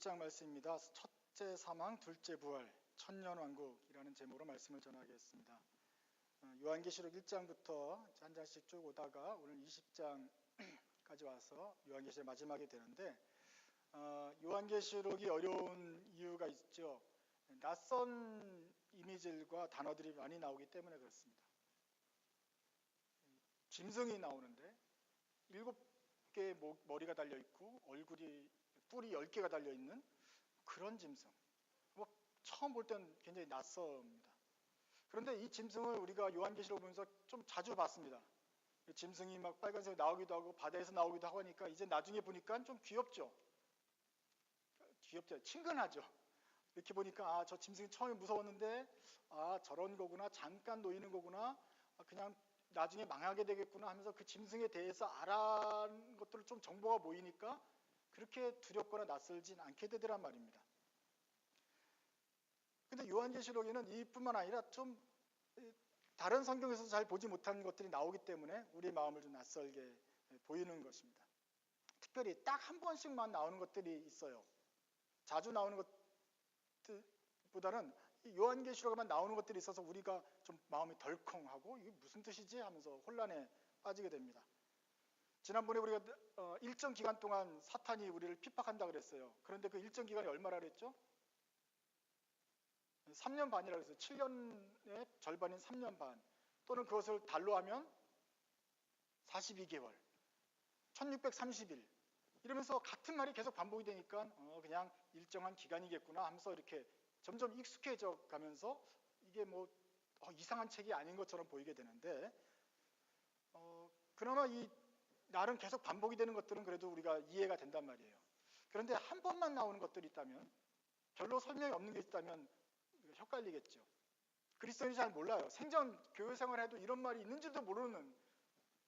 6장 말씀입니다. 첫째 사망, 둘째 부활, 천년왕국이라는 제목으로 말씀을 전하겠습니다. 요한계시록 1장부터 한 장씩 쭉 오다가 오늘 20장까지 와서 요한계시록 마지막이 되는데, 요한계시록이 어려운 이유가 있죠. 낯선 이미지들과 단어들이 많이 나오기 때문에 그렇습니다. 짐승이 나오는데 7개의 머리가 달려있고 얼굴이 뿔이 10개가 달려있는 그런 짐승. 처음 볼 때는 굉장히 낯섭니다. 그런데 이 짐승을 우리가 요한계시록 보면서 좀 자주 봤습니다. 짐승이 막 빨간색으로 나오기도 하고 바다에서 나오기도 하고 하니까 이제 나중에 보니까 좀 귀엽죠. 귀엽죠. 친근하죠. 이렇게 보니까 저 짐승이 처음에 무서웠는데 저런 거구나, 잠깐 놓이는 거구나, 그냥 나중에 망하게 되겠구나 하면서 그 짐승에 대해서 알아는 것들을 좀 정보가 모이니까 그렇게 두렵거나 낯설진 않게 되더란 말입니다. 근데 요한계시록에는 이뿐만 아니라 좀 다른 성경에서 잘 보지 못한 것들이 나오기 때문에 우리의 마음을 좀 낯설게 보이는 것입니다. 특별히 딱 한 번씩만 나오는 것들이 있어요. 자주 나오는 것보다는 요한계시록에만 나오는 것들이 있어서 우리가 좀 마음이 덜컹하고 이게 무슨 뜻이지 하면서 혼란에 빠지게 됩니다. 지난번에 우리가 일정 기간 동안 사탄이 우리를 핍박한다고 그랬어요. 그런데 그 일정 기간이 얼마라 그랬죠? 3년 반이라고 했어요. 7년의 절반인 3년 반, 또는 그것을 달로 하면 42개월, 1630일 이러면서 같은 말이 계속 반복이 되니까 그냥 일정한 기간이겠구나 하면서 이렇게 점점 익숙해져 가면서 이게 이상한 책이 아닌 것처럼 보이게 되는데, 그나마 이 나름 계속 반복이 되는 것들은 그래도 우리가 이해가 된단 말이에요. 그런데 한 번만 나오는 것들이 있다면, 별로 설명이 없는 게 있다면 헷갈리겠죠. 그리스도인이 잘 몰라요. 생전 교회 생활해도 이런 말이 있는지도 모르는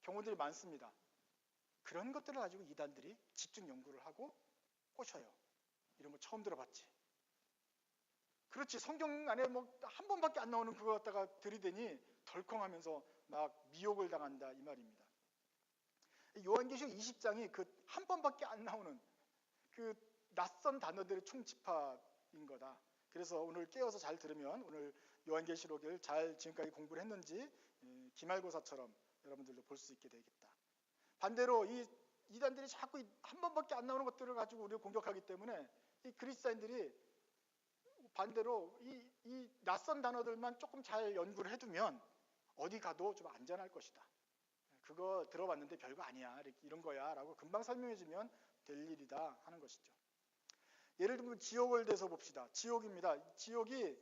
경우들이 많습니다. 그런 것들을 가지고 이단들이 집중 연구를 하고 꼬셔요. 이런 거 처음 들어봤지. 그렇지, 성경 안에 한 번밖에 안 나오는 그거 갖다가 들이대니 덜컹하면서 막 미혹을 당한다 이 말입니다. 요한계시록 20장이 그 한 번밖에 안 나오는 그 낯선 단어들의 총집합인 거다. 그래서 오늘 깨어서 잘 들으면 오늘 요한계시록을 잘 지금까지 공부를 했는지 기말고사처럼 여러분들도 볼 수 있게 되겠다. 반대로 이 이단들이 자꾸 한 번밖에 안 나오는 것들을 가지고 우리를 공격하기 때문에 이 그리스도인들이 반대로 이 낯선 단어들만 조금 잘 연구를 해두면 어디 가도 좀 안전할 것이다. 그거 들어봤는데 별거 아니야, 이런 거야 라고 금방 설명해주면 될 일이다 하는 것이죠. 예를 들면 지옥을 대해서 봅시다. 지옥입니다. 지옥이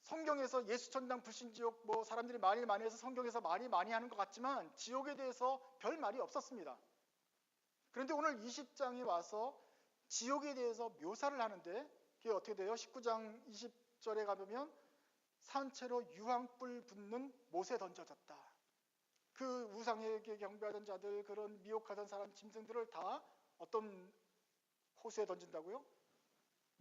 성경에서 예수천당 불신지옥 사람들이 말을 많이 해서 성경에서 말이 많이 하는 것 같지만 지옥에 대해서 별 말이 없었습니다. 그런데 오늘 20장에 와서 지옥에 대해서 묘사를 하는데 그게 어떻게 돼요? 19장 20절에 가보면 산채로 유황불 붙는 못에 던져졌다. 그 우상에게 경배하던 자들, 그런 미혹하던 사람, 짐승들을 다 어떤 호수에 던진다고요?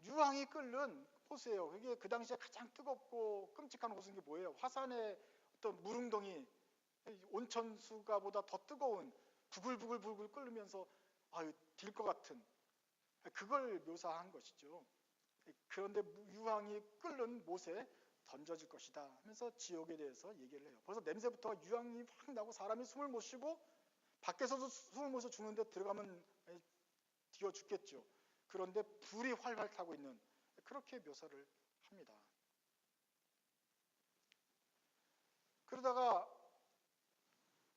유황이 끓는 호수예요. 그게 그 당시에 가장 뜨겁고 끔찍한 호수인 게 뭐예요? 화산의 어떤 물웅덩이, 온천수가 보다 더 뜨거운 부글부글 끓으면서 딜 것 같은 그걸 묘사한 것이죠. 그런데 유황이 끓는 못에 던져질 것이다 하면서 지옥에 대해서 얘기를 해요. 벌써 냄새부터 유황이 확 나고 사람이 숨을 못 쉬고 밖에서도 숨을 못 쉬어 죽는데 들어가면 뛰어 죽겠죠. 그런데 불이 활활 타고 있는 그렇게 묘사를 합니다. 그러다가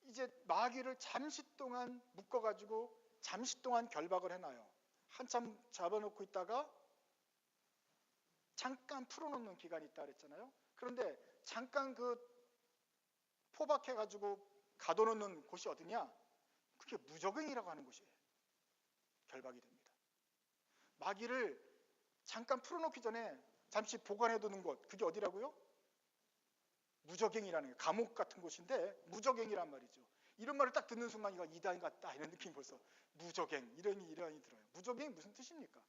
이제 마귀를 잠시 동안 묶어가지고 잠시 동안 결박을 해놔요. 한참 잡아놓고 있다가 잠깐 풀어놓는 기간이 있다 그랬잖아요. 그런데 잠깐 그 포박해가지고 가둬놓는 곳이 어디냐? 그게 무적행이라고 하는 곳이에요. 결박이 됩니다. 마귀를 잠깐 풀어놓기 전에 잠시 보관해두는 곳, 그게 어디라고요? 무적행이라는 거예요. 감옥 같은 곳인데 무적행이란 말이죠. 이런 말을 딱 듣는 순간 이거 이단 같다 이런 느낌이 벌써 무적행 이런이 들어요. 무적행이 무슨 뜻입니까?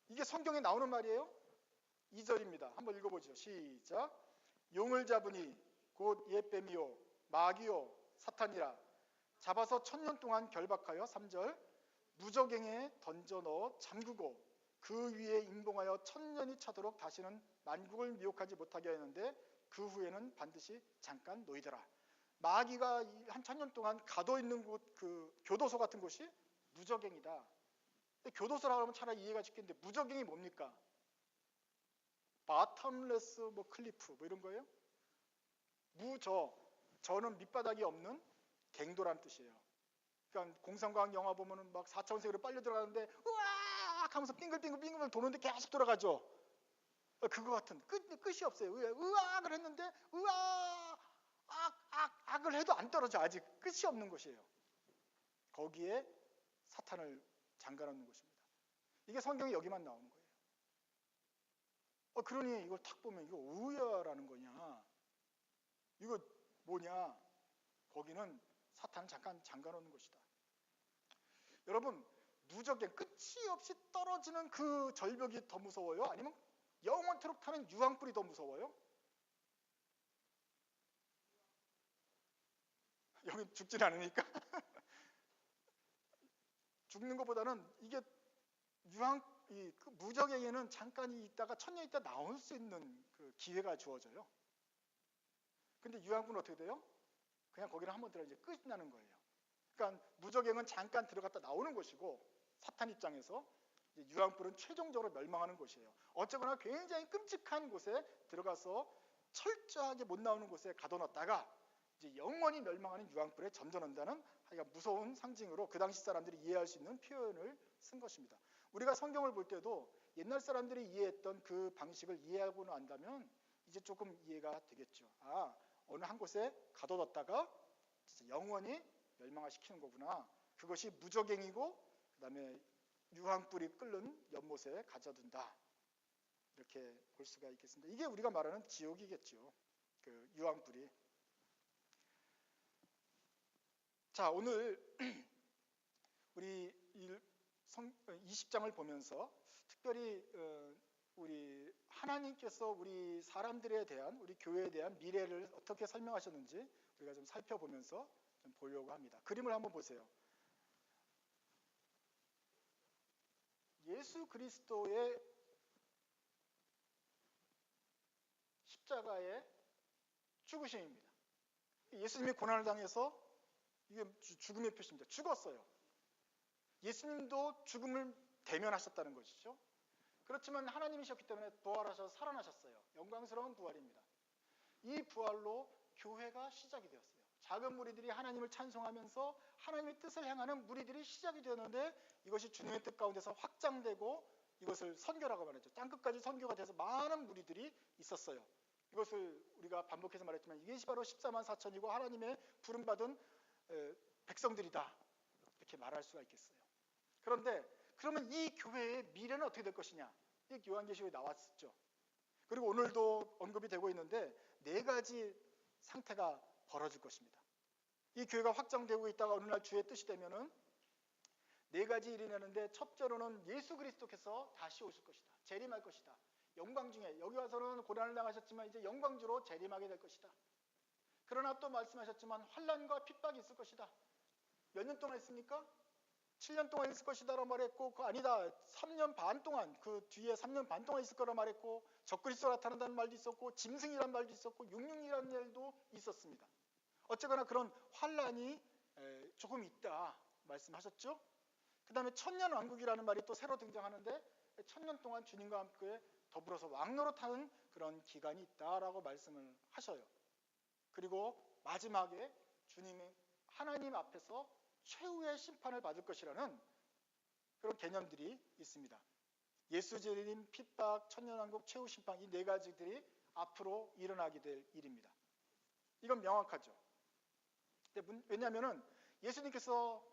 이게 성경에 나오는 말이에요. 2절입니다. 한번 읽어보죠. 시작. 용을 잡으니 곧 옛뱀이요 마귀요 사탄이라 잡아서 1000년 동안 결박하여 3절 무저갱에 던져 넣어 잠그고 그 위에 임봉하여 천년이 차도록 다시는 만국을 미혹하지 못하게 하였는데 그 후에는 반드시 잠깐 놓이더라. 마귀가 한 천년 동안 가둬 있는 곳, 그 교도소 같은 곳이 무저갱이다. 근데 교도소라고 하면 차라리 이해가 쉽겠는데 무저갱이 뭡니까? 바텀레스 뭐 클리프 뭐 이런 거예요? 저는 밑바닥이 없는 갱도란 뜻이에요. 그러니까 공상과학 영화 보면은 막 4차원 세계로 빨려 들어가는데 으악 하면서 빙글빙글 도는데 계속 돌아가죠. 그거 같은 끝이 없어요. 으악을 했는데 으악 악을 해도 안 떨어져. 아직 끝이 없는 것이에요. 거기에 사탄을 잠가놓는 것입니다. 이게 성경에 여기만 나오는 거예요. 그러니 이걸 탁 보면 이거 우야라는 거냐? 이거 뭐냐? 거기는 사탄을 잠깐 잠가놓는 것이다. 여러분, 무적의 끝이 없이 떨어지는 그 절벽이 더 무서워요? 아니면 영원토록 타는 유황불이 더 무서워요? 여기 죽진 않으니까 죽는 것보다는 이게 그 무적에게는 잠깐 있다가 천년 있다 나올 수 있는 그 기회가 주어져요. 근데 유황불은 어떻게 돼요? 그냥 거기를 한번 들어가 이제 끝이 나는 거예요. 그러니까 무적행은 잠깐 들어갔다 나오는 것이고 사탄 입장에서 이제 유황불은 최종적으로 멸망하는 곳이에요. 어쨌거나 굉장히 끔찍한 곳에 들어가서 철저하게 못 나오는 곳에 가둬놨다가 이제 영원히 멸망하는 유황불에 던져놓는다는 하여간 무서운 상징으로 그 당시 사람들이 이해할 수 있는 표현을 쓴 것입니다. 우리가 성경을 볼 때도 옛날 사람들이 이해했던 그 방식을 이해하고 난다면 이제 조금 이해가 되겠죠. 어느 한 곳에 가둬뒀다가 영원히 멸망화시키는 거구나. 그것이 무적행이고 그 다음에 유황불이 끓는 연못에 가져둔다. 이렇게 볼 수가 있겠습니다. 이게 우리가 말하는 지옥이겠죠. 그 유황불이. 자, 오늘 우리 20장을 보면서 특별히 우리 하나님께서 우리 사람들에 대한, 우리 교회에 대한 미래를 어떻게 설명하셨는지 우리가 좀 살펴보면서 좀 보려고 합니다. 그림을 한번 보세요. 예수 그리스도의 십자가의 죽으심입니다. 예수님이 고난을 당해서 이게 죽음의 표시입니다. 죽었어요. 예수님도 죽음을 대면하셨다는 것이죠. 그렇지만 하나님이셨기 때문에 부활하셔서 살아나셨어요. 영광스러운 부활입니다. 이 부활로 교회가 시작이 되었어요. 작은 무리들이 하나님을 찬송하면서 하나님의 뜻을 행하는 무리들이 시작이 되었는데 이것이 주님의 뜻 가운데서 확장되고 이것을 선교라고 말했죠. 땅끝까지 선교가 돼서 많은 무리들이 있었어요. 이것을 우리가 반복해서 말했지만 이것이 바로 14만 4천이고 하나님의 부름받은 백성들이다. 이렇게 말할 수가 있겠어요. 그런데 그러면 이 교회의 미래는 어떻게 될 것이냐? 이 요한계시록에 나왔었죠. 그리고 오늘도 언급이 되고 있는데 4가지 상태가 벌어질 것입니다. 이 교회가 확장되고 있다가 어느 날 주의 뜻이 되면은 4가지 일이 나는데 첫째로는 예수 그리스도께서 다시 오실 것이다. 재림할 것이다. 영광 중에 여기 와서는 고난을 당하셨지만 이제 영광주로 재림하게 될 것이다. 그러나 또 말씀하셨지만 환난과 핍박이 있을 것이다. 몇 년 동안 있습니까? 7년 동안 있을 것이다라고 말했고 아니다. 3년 반 동안 그 뒤에 3년 반 동안 있을 거라 말했고 적그리스도 나타난다는 말도 있었고 짐승이라는 말도 있었고 육륜이라는 말도 있었습니다. 어쨌거나 그런 환난이 조금 있다 말씀하셨죠. 그 다음에 천년왕국이라는 말이 또 새로 등장하는데 1000년 동안 주님과 함께 더불어서 왕노릇하는 그런 기간이 있다라고 말씀을 하셔요. 그리고 마지막에 주님의 하나님 앞에서 최후의 심판을 받을 것이라는 그런 개념들이 있습니다. 예수 재림, 핍박, 천년왕국, 최후 심판 이 4가지들이 앞으로 일어나게 될 일입니다. 이건 명확하죠. 왜냐하면 예수님께서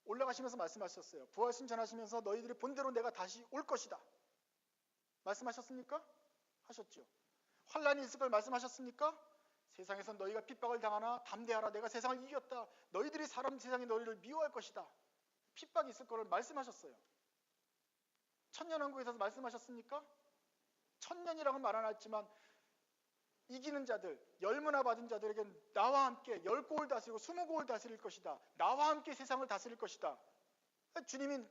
올라가시면서 말씀하셨어요. 부활신 전하시면서 너희들이 본대로 내가 다시 올 것이다. 말씀하셨습니까? 하셨죠. 환난이 있을 걸 말씀하셨습니까? 세상에서 너희가 핍박을 당하나 담대하라. 내가 세상을 이겼다. 너희들이 세상이 너희를 미워할 것이다. 핍박이 있을 거를 말씀하셨어요. 천년왕국에서 말씀하셨습니까? 천년이라고 말 안 했지만 이기는 자들, 열문화 받은 자들에게는 나와 함께 10고을 다스리고 20고을 다스릴 것이다. 나와 함께 세상을 다스릴 것이다. 주님이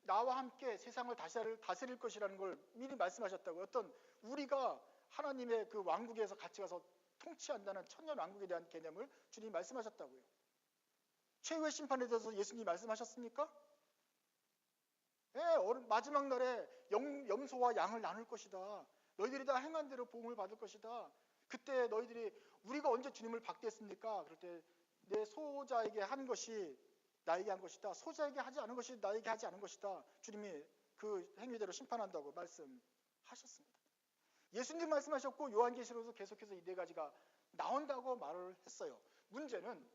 나와 함께 세상을 다스릴 것이라는 걸 미리 말씀하셨다고요. 어떤 우리가 하나님의 그 왕국에서 같이 가서 통치한다는 천년 왕국에 대한 개념을 주님이 말씀하셨다고요. 최후의 심판에 대해서 예수님이 말씀하셨습니까? 예, 마지막 날에 염소와 양을 나눌 것이다. 너희들이 다 행한 대로 보응을 받을 것이다. 그때 너희들이 우리가 언제 주님을 박대했습니까? 그럴 때 내 소자에게 한 것이 나에게 한 것이다. 소자에게 하지 않은 것이 나에게 하지 않은 것이다. 주님이 그 행위대로 심판한다고 말씀하셨습니다. 예수님 말씀하셨고 요한계시록에서 계속해서 이 네 가지가 나온다고 말을 했어요. 문제는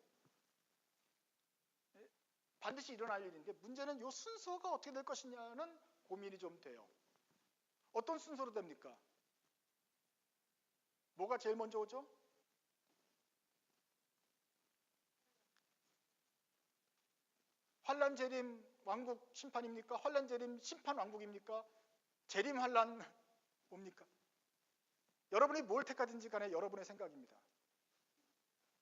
반드시 일어날 일인데 문제는 이 순서가 어떻게 될 것이냐는 고민이 좀 돼요. 어떤 순서로 됩니까? 뭐가 제일 먼저 오죠? 환란 재림 왕국 심판입니까? 환란 재림 심판 왕국입니까? 재림 환란 뭡니까? 여러분이 뭘 택하든지 간에 여러분의 생각입니다.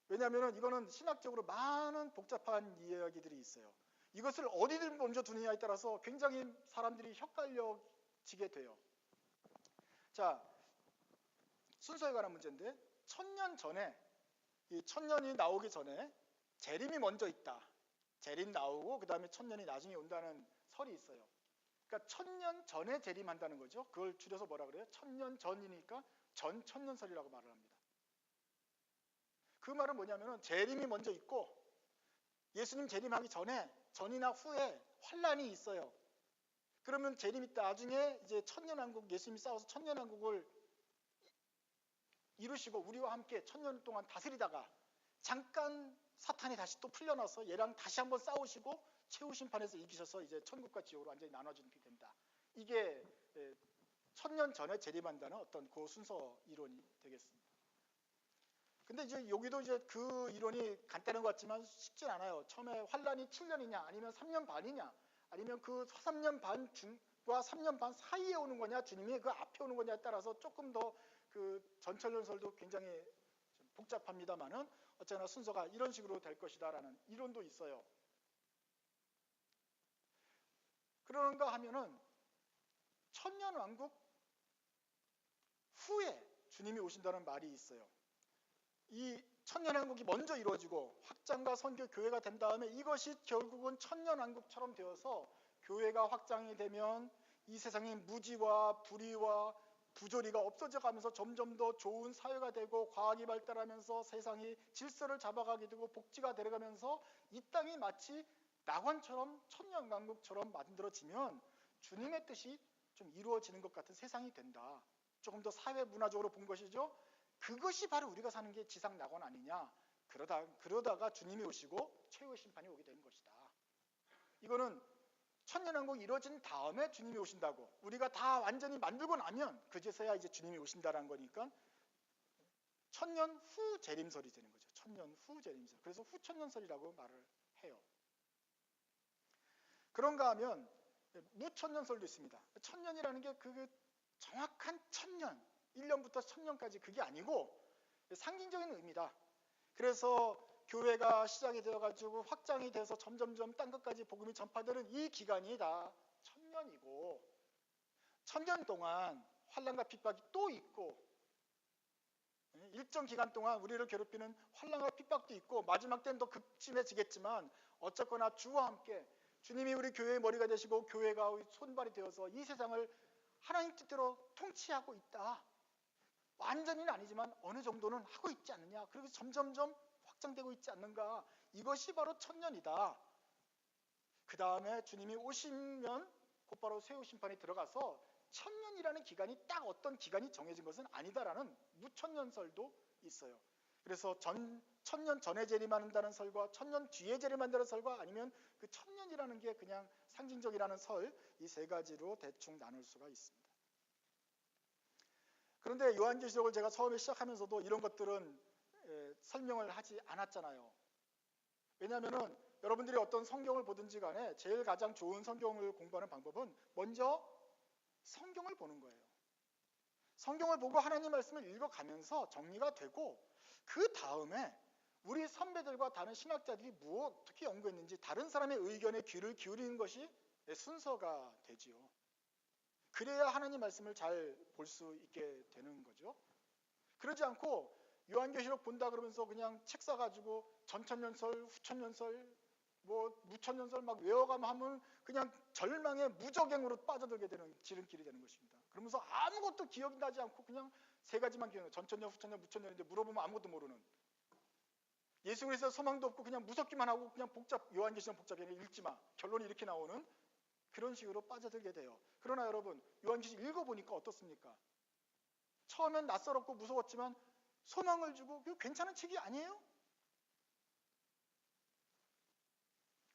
왜냐하면 이거는 신학적으로 많은 복잡한 이야기들이 있어요. 이것을 어디를 먼저 두느냐에 따라서 굉장히 사람들이 헷갈려지게 돼요. 자, 순서에 관한 문제인데 1000년 전에 이 1000년이 나오기 전에 재림이 먼저 있다. 재림 나오고 그 다음에 1000년이 나중에 온다는 설이 있어요. 그러니까 1000년 전에 재림한다는 거죠. 그걸 줄여서 뭐라 그래요? 1000년 전이니까 전 천년설이라고 말을 합니다. 그 말은 뭐냐면은 재림이 먼저 있고 예수님 재림하기 전이나 후에 환란이 있어요. 그러면 재림 있다. 나중에 이제 천년왕국 예수님이 싸워서 천년왕국을 이루시고 우리와 함께 천년 동안 다스리다가 잠깐 사탄이 다시 또 풀려나서 얘랑 다시 한번 싸우시고 최후 심판에서 이기셔서 이제 천국과 지옥으로 완전히 나눠지게 된다. 이게 천년 전에 재림한다는 어떤 그 순서 이론이 되겠습니다. 근데 이제 여기도 이제 그 이론이 간단한 것 같지만 쉽진 않아요. 처음에 환란이 7년이냐 아니면 3년 반이냐 아니면 그 3년 반 중과 3년 반 사이에 오는 거냐 주님이 그 앞에 오는 거냐에 따라서 조금 더 그 전천년설도 굉장히 복잡합니다만은 어쨌거나 순서가 이런 식으로 될 것이다라는 이론도 있어요. 그런가 하면은 천년왕국 후에 주님이 오신다는 말이 있어요. 이 천년왕국이 먼저 이루어지고 확장과 선교 교회가 된 다음에 이것이 결국은 천년왕국처럼 되어서 교회가 확장이 되면 이 세상의 무지와 불의와 부조리가 없어져 가면서 점점 더 좋은 사회가 되고 과학이 발달하면서 세상이 질서를 잡아가게 되고 복지가 되어가면서 이 땅이 마치 낙원처럼 천년왕국처럼 만들어지면 주님의 뜻이 좀 이루어지는 것 같은 세상이 된다. 조금 더 사회 문화적으로 본 것이죠. 그것이 바로 우리가 사는 게 지상 낙원 아니냐. 그러다가 주님이 오시고 최후의 심판이 오게 되는 것이다. 이거는 천년왕국이 이루어진 다음에 주님이 오신다고 우리가 다 완전히 만들고 나면 그제서야 이제 주님이 오신다라는 거니까 천년 후 재림설이 되는 거죠. 천년 후 재림설. 그래서 후천년설이라고 말을 해요. 그런가 하면 무천년설도 있습니다. 천년이라는 게 그 정확한 천년 1년부터 1000년까지 그게 아니고 상징적인 의미다. 그래서 교회가 시작이 되어가지고 확장이 돼서 점점점 딴 것까지 복음이 전파되는 이 기간이 다 1000년이고 1000년 동안 환난과 핍박이 또 있고 일정 기간 동안 우리를 괴롭히는 환난과 핍박도 있고 마지막 때는 더 극심해지겠지만 어쨌거나 주와 함께 주님이 우리 교회의 머리가 되시고 교회가 손발이 되어서 이 세상을 하나님 뜻대로 통치하고 있다. 완전히는 아니지만 어느 정도는 하고 있지 않느냐. 그리고 점점점 확장되고 있지 않는가. 이것이 바로 천년이다. 그 다음에 주님이 오시면 곧바로 최후 심판이 들어가서 천년이라는 기간이 딱 어떤 기간이 정해진 것은 아니다라는 무천년설도 있어요. 그래서 천년 전에 재림한다는 설과 천년 뒤에 재림한다는 설과 아니면 그 천년이라는 게 그냥 상징적이라는 설, 이 세 가지로 대충 나눌 수가 있습니다. 그런데 요한계시록을 제가 처음에 시작하면서도 이런 것들은 설명을 하지 않았잖아요. 왜냐하면 여러분들이 어떤 성경을 보든지 간에 제일 가장 좋은 성경을 공부하는 방법은 먼저 성경을 보는 거예요. 성경을 보고 하나님 말씀을 읽어가면서 정리가 되고 그 다음에 우리 선배들과 다른 신학자들이 어떻게 연구했는지 다른 사람의 의견에 귀를 기울이는 것이 순서가 되지요. 그래야 하나님 말씀을 잘 볼 수 있게 되는 거죠. 그러지 않고 요한계시록 본다 그러면서 그냥 책 사가지고 전천년설, 후천년설, 무천년설 막 외워가면 하면 그냥 절망의 무적행으로 빠져들게 되는 지름길이 되는 것입니다. 그러면서 아무것도 기억이 나지 않고 그냥 세 가지만 기억나요. 전천년, 후천년, 무천년인데 물어보면 아무것도 모르는, 예수 그리스도 소망도 없고 그냥 무섭기만 하고 그냥 요한계시록 복잡해 읽지 마, 결론이 이렇게 나오는 그런 식으로 빠져들게 돼요. 그러나 여러분, 요한계시록 읽어보니까 어떻습니까? 처음엔 낯설었고 무서웠지만 소망을 주고 괜찮은 책이 아니에요?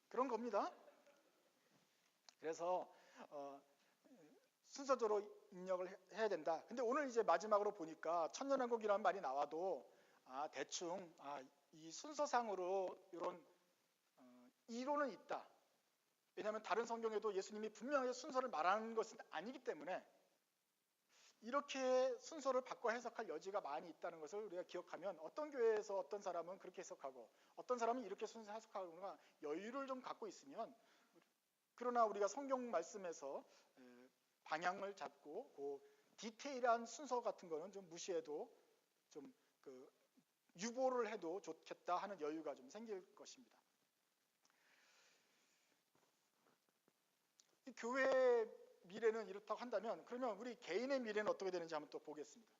그런 겁니다. 그래서 순서대로 입력을 해야 된다. 근데 오늘 이제 마지막으로 보니까 천년왕국이라는 말이 나와도 대충 이 순서상으로 이런 이론은 있다. 왜냐하면 다른 성경에도 예수님이 분명하게 순서를 말하는 것은 아니기 때문에 이렇게 순서를 바꿔 해석할 여지가 많이 있다는 것을 우리가 기억하면 어떤 교회에서 어떤 사람은 그렇게 해석하고 어떤 사람은 이렇게 순서 해석하거나 여유를 좀 갖고 있으면, 그러나 우리가 성경 말씀에서 방향을 잡고 그 디테일한 순서 같은 거는 좀 무시해도 좀 유보를 해도 좋겠다 하는 여유가 좀 생길 것입니다. 이 교회의 미래는 이렇다고 한다면 그러면 우리 개인의 미래는 어떻게 되는지 한번 또 보겠습니다.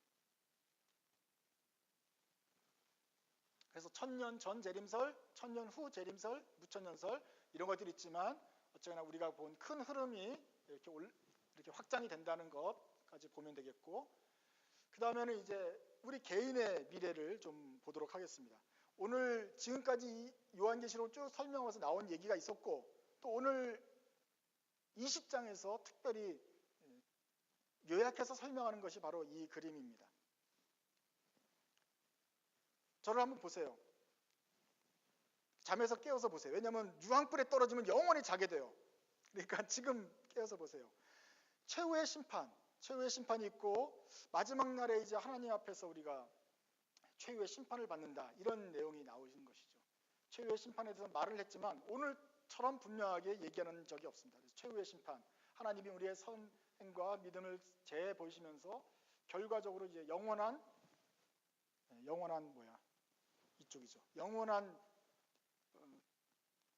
그래서 천년 전 재림설, 천년 후 재림설, 무천년설 이런 것들이 있지만 어쨌거나 우리가 본 큰 흐름이 이렇게 확장이 된다는 것까지 보면 되겠고, 그 다음에는 이제 우리 개인의 미래를 좀 보도록 하겠습니다. 오늘 지금까지 요한계시록 쭉 설명하면서 나온 얘기가 있었고, 또 오늘 20장에서 특별히 요약해서 설명하는 것이 바로 이 그림입니다. 저를 한번 보세요. 잠에서 깨어서 보세요. 왜냐하면 유황불에 떨어지면 영원히 자게 돼요. 그러니까 지금 깨어서 보세요. 최후의 심판이 있고 마지막 날에 이제 하나님 앞에서 우리가 최후의 심판을 받는다, 이런 내용이 나오는 것이죠. 최후의 심판에 대해서 말을 했지만 오늘처럼 분명하게 얘기하는 적이 없습니다. 그래서 최후의 심판, 하나님이 우리의 선행과 믿음을 재보시면서 결과적으로 이제 영원한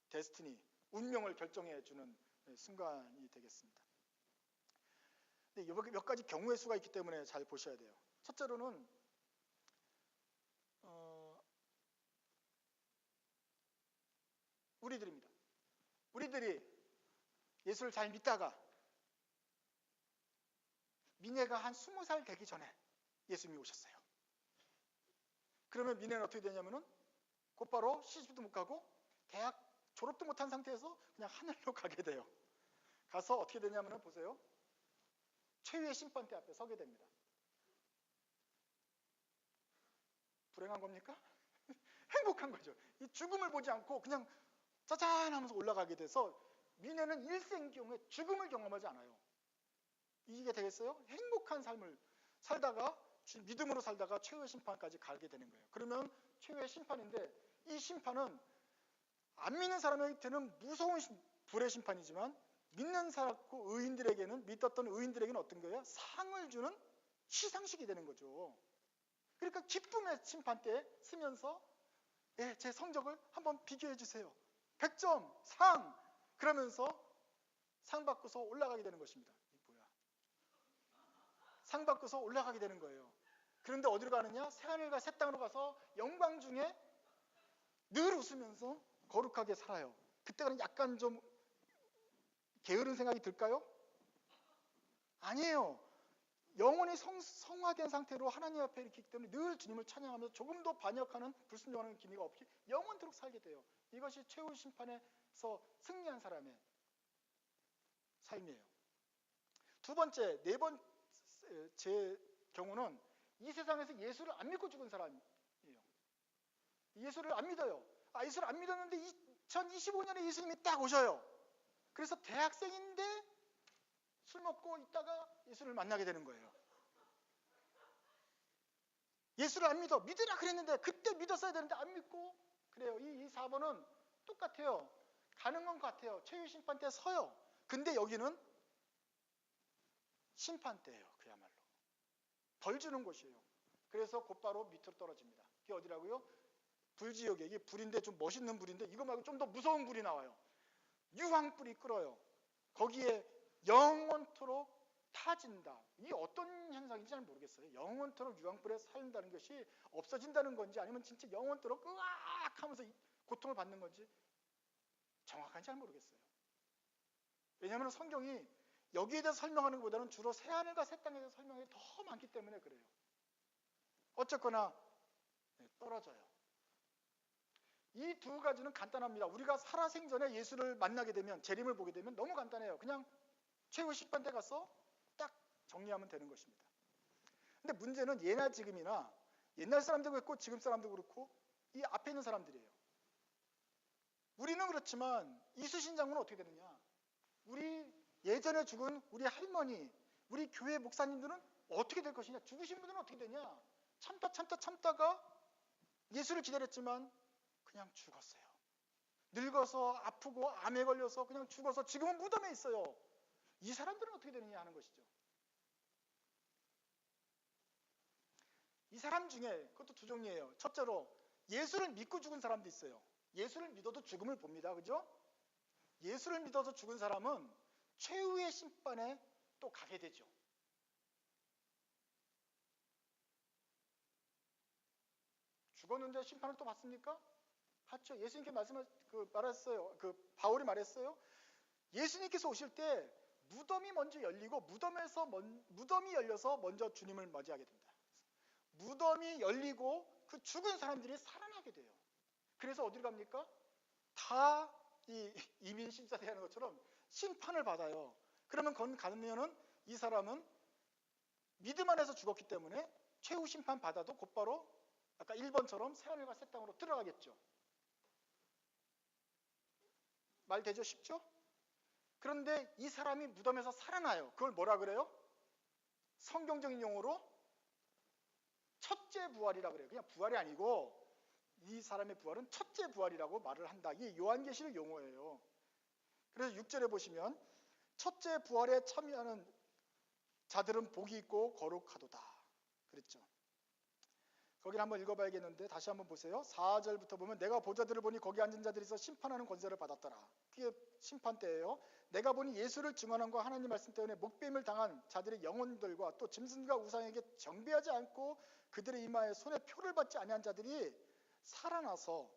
데스티니, 운명을 결정해 주는 순간이 되겠습니다. 근데 몇 가지 경우의 수가 있기 때문에 잘 보셔야 돼요. 첫째로는 우리들입니다. 우리들이 예수를 잘 믿다가 미네가 한 20살 되기 전에 예수님이 오셨어요. 그러면 미네는 어떻게 되냐면은 곧바로 시집도 못 가고 대학 졸업도 못한 상태에서 그냥 하늘로 가게 돼요. 가서 어떻게 되냐면은 보세요. 최후의 심판대 앞에 서게 됩니다. 불행한 겁니까? 행복한 거죠. 이 죽음을 보지 않고 그냥 짜잔 하면서 올라가게 돼서 미네는 일생 경우에 죽음을 경험하지 않아요. 이게 되겠어요? 행복한 삶을 살다가 믿음으로 살다가 최후의 심판까지 가게 되는 거예요. 그러면 최후의 심판인데, 이 심판은 안 믿는 사람한테는 무서운 불의 심판이지만 믿는 사람고 믿었던 의인들에게는 어떤 거예요? 상을 주는 시상식이 되는 거죠. 그러니까 기쁨의 심판대에 쓰면서 제 성적을 한번 비교해 주세요. 100점 상! 그러면서 상 받고서 올라가게 되는 것입니다. 상 받고서 올라가게 되는 거예요. 그런데 어디로 가느냐? 새하늘과 새 땅으로 가서 영광 중에 늘 웃으면서 거룩하게 살아요. 그때는 약간 좀 게으른 생각이 들까요? 아니에요. 영원히 성화된 상태로 하나님 앞에 있기 때문에 늘 주님을 찬양하면서 조금도 반역하는 불순종하는 기미가 없이 영원토록 살게 돼요. 이것이 최후 심판에서 승리한 사람의 삶이에요. 두 번째, 제 경우는 이 세상에서 예수를 안 믿고 죽은 사람이에요. 예수를 안 믿어요. 예수를 안 믿었는데 2025년에 예수님이 딱 오셔요. 그래서 대학생인데 술 먹고 있다가 예수를 만나게 되는 거예요. 예수를 안 믿으라 그랬는데, 그때 믿었어야 되는데 안 믿고 그래요. 이 4번은 똑같아요. 가는 건 같아요. 최후 심판 때 서요. 근데 여기는 심판 때예요. 그야말로. 벌 주는 곳이에요. 그래서 곧바로 밑으로 떨어집니다. 이게 어디라고요? 불지옥에. 이게 불인데 좀 멋있는 불인데 이거 말고 좀 더 무서운 불이 나와요. 유황불이 끓어요. 거기에 영원토록 타진다. 이게 어떤 현상인지 잘 모르겠어요. 영원토록 유황불에 살린다는 것이 없어진다는 건지 아니면 진짜 영원토록 으악 하면서 고통을 받는 건지 정확한지 잘 모르겠어요. 왜냐하면 성경이 여기에 대해서 설명하는 것보다는 주로 새하늘과 새 땅에 대해서 설명이 더 많기 때문에 그래요. 어쨌거나 떨어져요. 이 두 가지는 간단합니다. 우리가 살아생전에 예수를 만나게 되면, 재림을 보게 되면 너무 간단해요. 그냥 최후 심판 때 가서 딱 정리하면 되는 것입니다. 근데 문제는 예나 지금이나 옛날 사람도 그렇고 지금 사람도 그렇고 이 앞에 있는 사람들이에요. 우리는 그렇지만 이수신 장군은 어떻게 되느냐? 우리 예전에 죽은 우리 할머니, 우리 교회 목사님들은 어떻게 될 것이냐? 죽으신 분들은 어떻게 되냐? 참다가 예수를 기다렸지만 그냥 죽었어요. 늙어서 아프고 암에 걸려서 그냥 죽어서 지금은 무덤에 있어요. 이 사람들은 어떻게 되느냐 하는 것이죠. 이 사람 중에 그것도 두 종류예요. 첫째로 예수를 믿고 죽은 사람도 있어요. 예수를 믿어도 죽음을 봅니다. 그죠? 예수를 믿어서 죽은 사람은 최후의 심판에 또 가게 되죠. 죽었는데 심판을 또 받습니까? 받죠. 예수님께 말했어요. 바울이 말했어요. 예수님께서 오실 때 무덤이 먼저 열리고 무덤이 열려서 먼저 주님을 맞이하게 됩니다. 무덤이 열리고 그 죽은 사람들이 살아나게 돼요. 그래서 어디로 갑니까? 다 이 이민 심사대 하는 것처럼 심판을 받아요. 그러면 거기 가면은 이 사람은 믿음 안에서 죽었기 때문에 최후 심판 받아도 곧바로 아까 1번처럼 새하늘과 새 땅으로 들어가겠죠. 말 되죠? 쉽죠? 그런데 이 사람이 무덤에서 살아나요. 그걸 뭐라 그래요? 성경적인 용어로 첫째 부활이라 그래요. 그냥 부활이 아니고 이 사람의 부활은 첫째 부활이라고 말을 한다. 이게 요한계시록 용어예요. 그래서 6절에 보시면 첫째 부활에 참여하는 자들은 복이 있고 거룩하도다 그랬죠. 거기를 한번 읽어봐야겠는데 다시 한번 보세요. 4절부터 보면 내가 보좌들을 보니 거기 앉은 자들이 있어 심판하는 권세를 받았더라. 그게 심판 때예요. 내가 보니 예수를 증언함과 하나님 말씀 때문에 목배임을 당한 자들의 영혼들과 또 짐승과 우상에게 경배하지 않고 그들의 이마에 손에 표를 받지 아니한 자들이 살아나서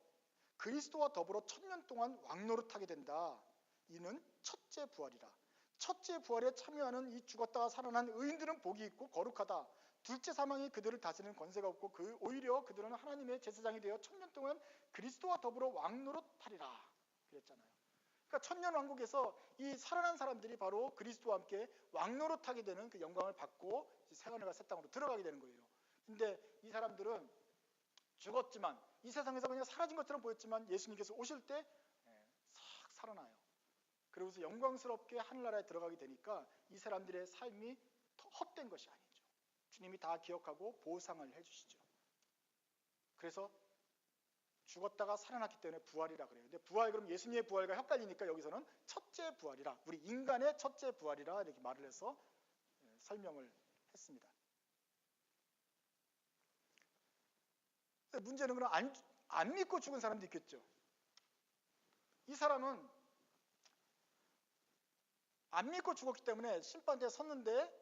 그리스도와 더불어 1000년 동안 왕노릇하게 된다. 이는 첫째 부활이라. 첫째 부활에 참여하는 이 죽었다가 살아난 의인들은 복이 있고 거룩하다. 둘째 사망이 그들을 다스리는 권세가 없고 오히려 그들은 하나님의 제사장이 되어 1000년 동안 그리스도와 더불어 왕노릇하리라 그랬잖아요. 그러니까 천년왕국에서 이 살아난 사람들이 바로 그리스도와 함께 왕노릇하게 되는 그 영광을 받고 새하늘과 새 땅으로 들어가게 되는 거예요. 근데 이 사람들은 죽었지만 이 세상에서 그냥 사라진 것처럼 보였지만 예수님께서 오실 때 싹 살아나요. 그러고서 영광스럽게 하늘나라에 들어가게 되니까 이 사람들의 삶이 헛된 것이 아니죠. 주님이 다 기억하고 보상을 해주시죠. 그래서 죽었다가 살아났기 때문에 부활이라 그래요. 근데 부활 그럼 예수님의 부활과 헷갈리니까 여기서는 첫째 부활이라, 우리 인간의 첫째 부활이라 이렇게 말을 해서 설명을 했습니다. 근데 문제는 그럼 안 믿고 죽은 사람도 있겠죠. 이 사람은 안 믿고 죽었기 때문에 심판대에 섰는데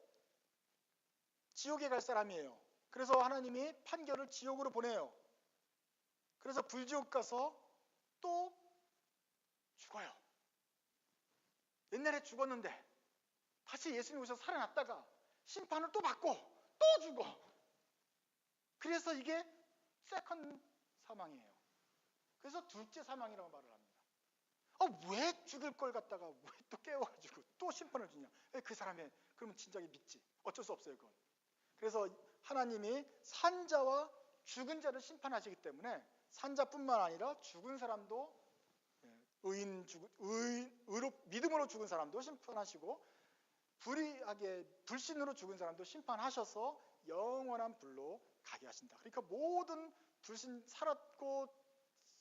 지옥에 갈 사람이에요. 그래서 하나님이 판결을 지옥으로 보내요. 그래서 불지옥 가서 또 죽어요. 옛날에 죽었는데 다시 예수님 오셔서 살아났다가 심판을 또 받고 또 죽어. 그래서 이게 세컨드 사망이에요. 그래서 둘째 사망이라고 말을 합니다. 왜 죽을 걸 갖다가 왜 또 깨워가지고 또 심판을 주냐. 그 사람의 그러면 진작에 믿지. 어쩔 수 없어요. 그건. 그래서 하나님이 산자와 죽은 자를 심판하시기 때문에 산자뿐만 아니라 죽은 사람도 믿음으로 죽은 사람도 심판하시고 불의하게 불신으로 죽은 사람도 심판하셔서 영원한 불로 가게 하신다. 그러니까 모든 불신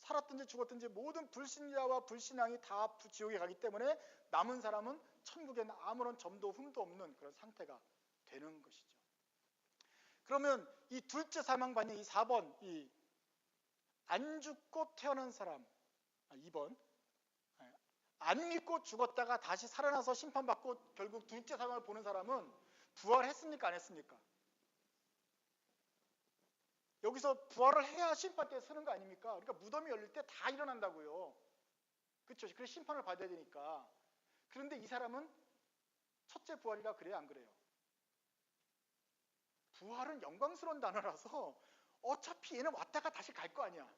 살았든지 죽었든지 모든 불신자와 불신앙이 다 지옥에 가기 때문에 남은 사람은 천국에는 아무런 점도 흠도 없는 그런 상태가 되는 것이죠. 그러면 이 둘째 사망 반영, 이 4번, 이 안 죽고 태어난 사람, 2번, 안 믿고 죽었다가 다시 살아나서 심판받고 결국 둘째 사망을 보는 사람은 부활했습니까? 안 했습니까? 여기서 부활을 해야 심판 때 서는 거 아닙니까? 그러니까 무덤이 열릴 때 다 일어난다고요. 그렇죠? 그래서 심판을 받아야 되니까. 그런데 이 사람은 첫째 부활이라 그래요? 안 그래요? 부활은 영광스러운 단어라서 어차피 얘는 왔다가 다시 갈 거 아니야.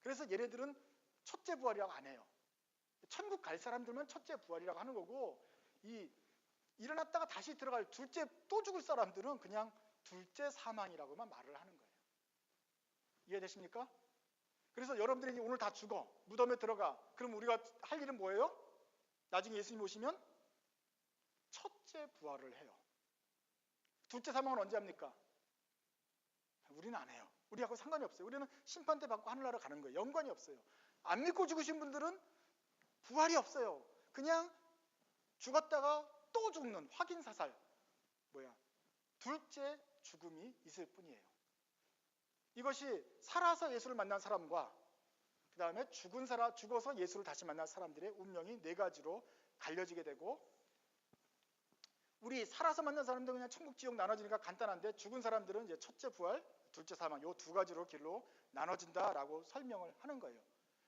그래서 얘네들은 첫째 부활이라고 안 해요. 천국 갈 사람들만 첫째 부활이라고 하는 거고, 이 일어났다가 다시 들어갈 둘째 또 죽을 사람들은 그냥 둘째 사망이라고만 말을 하는 거예요. 이해되십니까? 그래서 여러분들이 오늘 다 죽어, 무덤에 들어가. 그럼 우리가 할 일은 뭐예요? 나중에 예수님 오시면 첫째 부활을 해요. 둘째 사망은 언제 합니까? 우리는 안 해요. 우리하고 상관이 없어요. 우리는 심판 때 받고 하늘나라 가는 거예요. 연관이 없어요. 안 믿고 죽으신 분들은 부활이 없어요. 그냥 죽었다가 또 죽는 확인 사살, 둘째 죽음이 있을 뿐이에요. 이것이 살아서 예수를 만난 사람과 그 다음에 죽어서 예수를 다시 만난 사람들의 운명이 네 가지로 갈려지게 되고, 우리 살아서 만난 사람들은 그냥 천국 지옥 나눠지니까 간단한데, 죽은 사람들은 이제 첫째 부활, 둘째 사망, 요 두 가지로 길로 나눠진다라고 설명을 하는 거예요.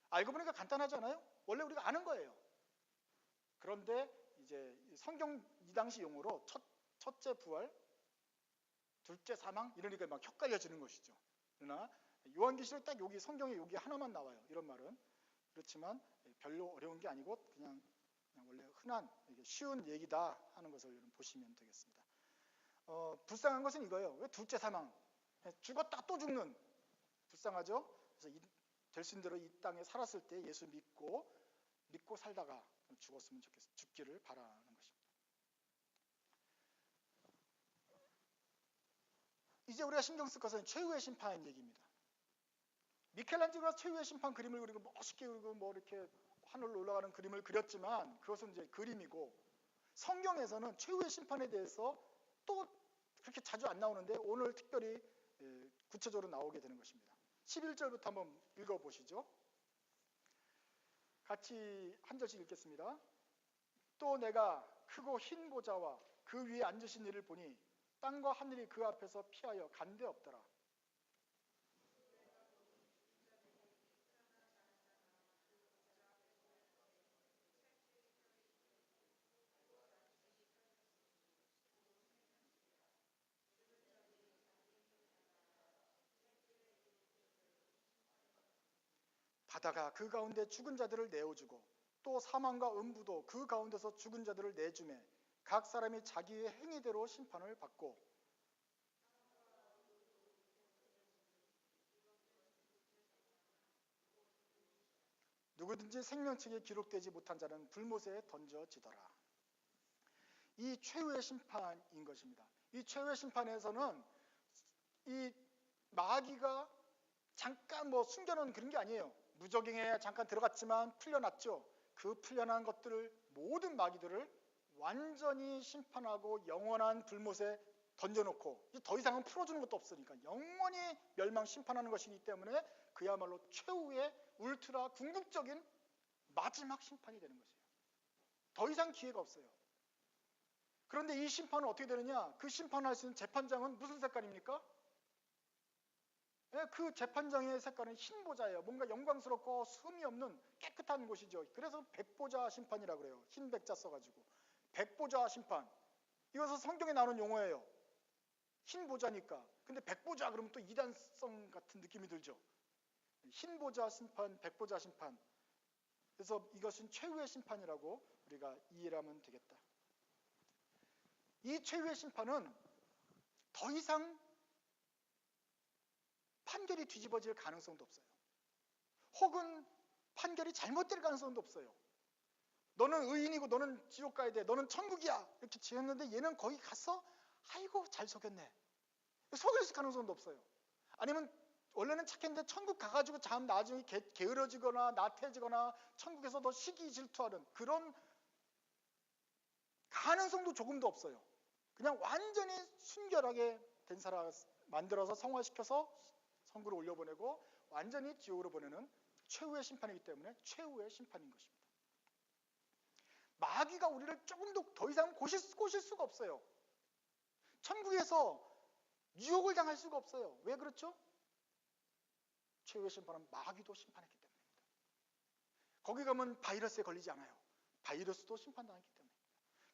알고 보니까 간단하지 않아요? 원래 우리가 아는 거예요. 그런데 이제 성경 이 당시 용어로 첫째 부활, 둘째 사망 이러니까 막 헷갈려지는 것이죠. 그러나 요한계시록 딱 여기 성경에 여기 하나만 나와요. 이런 말은. 그렇지만 별로 어려운 게 아니고 그냥 원래 흔한 쉬운 얘기다 하는 것을 보시면 되겠습니다. 불쌍한 것은 이거예요. 왜 둘째 사망? 죽었다 또 죽는, 불쌍하죠? 그래서 될 수 있는 대로 이 땅에 살았을 때 예수 믿고 살다가 죽었으면 좋겠어요. 죽기를 바라는 것입니다. 이제 우리가 신경 쓸 것은 최후의 심판 얘기입니다. 미켈란젤로가 최후의 심판 그림을 그리고 멋있게 그리고 뭐 이렇게 하늘로 올라가는 그림을 그렸지만 그것은 이제 그림이고, 성경에서는 최후의 심판에 대해서 또 그렇게 자주 안 나오는데 오늘 특별히 구체적으로 나오게 되는 것입니다. 11절부터 한번 읽어보시죠. 같이 한 절씩 읽겠습니다. 또 내가 크고 흰 보좌와 그 위에 앉으신 이를 보니 땅과 하늘이 그 앞에서 피하여 간데 없더라. 바다가 그 가운데 죽은 자들을 내어주고 또 사망과 음부도 그 가운데서 죽은 자들을 내주매 각 사람이 자기의 행위대로 심판을 받고, 누구든지 생명책에 기록되지 못한 자는 불못에 던져지더라. 이 최후의 심판인 것입니다. 이 최후의 심판에서는 이 마귀가 잠깐 숨겨놓은 그런 게 아니에요. 무적행에 잠깐 들어갔지만 풀려났죠. 그 풀려난 것들을, 모든 마귀들을 완전히 심판하고 영원한 불못에 던져놓고 이제 더 이상은 풀어주는 것도 없으니까 영원히 멸망 심판하는 것이기 때문에 그야말로 최후의 울트라 궁극적인 마지막 심판이 되는 것이에요. 더 이상 기회가 없어요. 그런데 이 심판은 어떻게 되느냐? 그 심판할 수 있는 재판장은 무슨 색깔입니까? 그 재판장의 색깔은 흰 보자예요. 뭔가 영광스럽고 흠이 없는 깨끗한 곳이죠. 그래서 백보자 심판이라고 그래요. 흰 백자 써가지고 백보자 심판. 이것은 성경에 나오는 용어예요. 흰 보자니까. 근데 백보자 그러면 또 이단성 같은 느낌이 들죠. 흰 보자 심판, 백보자 심판. 그래서 이것은 최후의 심판이라고 우리가 이해를 하면 되겠다. 이 최후의 심판은 더 이상 판결이 뒤집어질 가능성도 없어요. 혹은 판결이 잘못될 가능성도 없어요. 너는 의인이고 너는 지옥 가야 돼. 너는 천국이야. 이렇게 지었는데 얘는 거기 가서 아이고 잘 속였네. 속일 가능성도 없어요. 아니면 원래는 착했는데 천국 가가지고 나중에 게으러지거나 나태해지거나 천국에서 더 시기 질투하는 그런 가능성도 조금도 없어요. 그냥 완전히 순결하게 된 사람 만들어서 성화시켜서 성구로 올려보내고 완전히 지옥으로 보내는 최후의 심판이기 때문에 최후의 심판인 것입니다. 마귀가 우리를 조금도 더 이상 꼬실 수가 없어요. 천국에서 유혹을 당할 수가 없어요. 왜 그렇죠? 최후의 심판은 마귀도 심판했기 때문입니다. 거기 가면 바이러스에 걸리지 않아요. 바이러스도 심판당했기 때문입니다.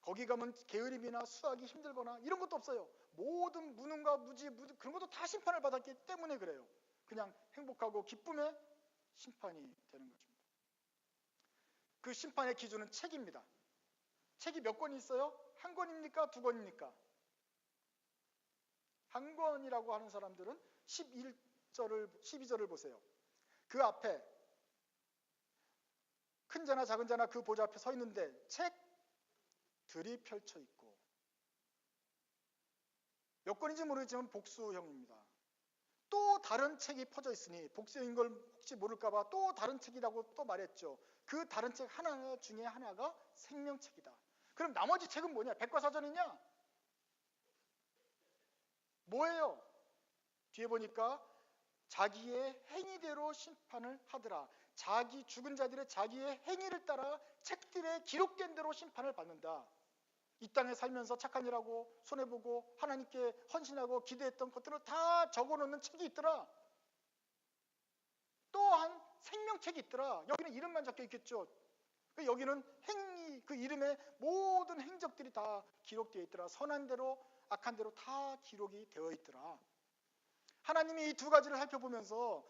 거기 가면 게으름이나 수학이 힘들거나 이런 것도 없어요. 모든 무능과 무지 그런 것도 다 심판을 받았기 때문에 그래요. 그냥 행복하고 기쁨의 심판이 되는 것입니다. 그 심판의 기준은 책입니다. 책이 몇 권이 있어요? 한 권입니까? 두 권입니까? 한 권이라고 하는 사람들은 12절을 보세요. 그 앞에 큰 자나 작은 자나 그 보좌 앞에 서 있는데 책들이 펼쳐 있고 몇 권인지 모르겠지만 복수형입니다. 또 다른 책이 퍼져 있으니 복수형인 걸 혹시 모를까봐 또 다른 책이라고 또 말했죠. 그 다른 책 하나 중에 하나가 생명책이다. 그럼 나머지 책은 뭐냐? 백과사전이냐? 뭐예요? 뒤에 보니까 자기의 행위대로 심판을 하더라. 자기 죽은 자들의 자기의 행위를 따라 책들에 기록된 대로 심판을 받는다. 이 땅에 살면서 착한 일하고 손해보고 하나님께 헌신하고 기도했던 것들을 다 적어놓는 책이 있더라. 또한 생명책이 있더라. 여기는 이름만 적혀 있겠죠. 여기는 행위, 그 이름에 모든 행적들이 다 기록되어 있더라. 선한 대로 악한 대로 다 기록이 되어 있더라. 하나님이 이 두 가지를 살펴보면서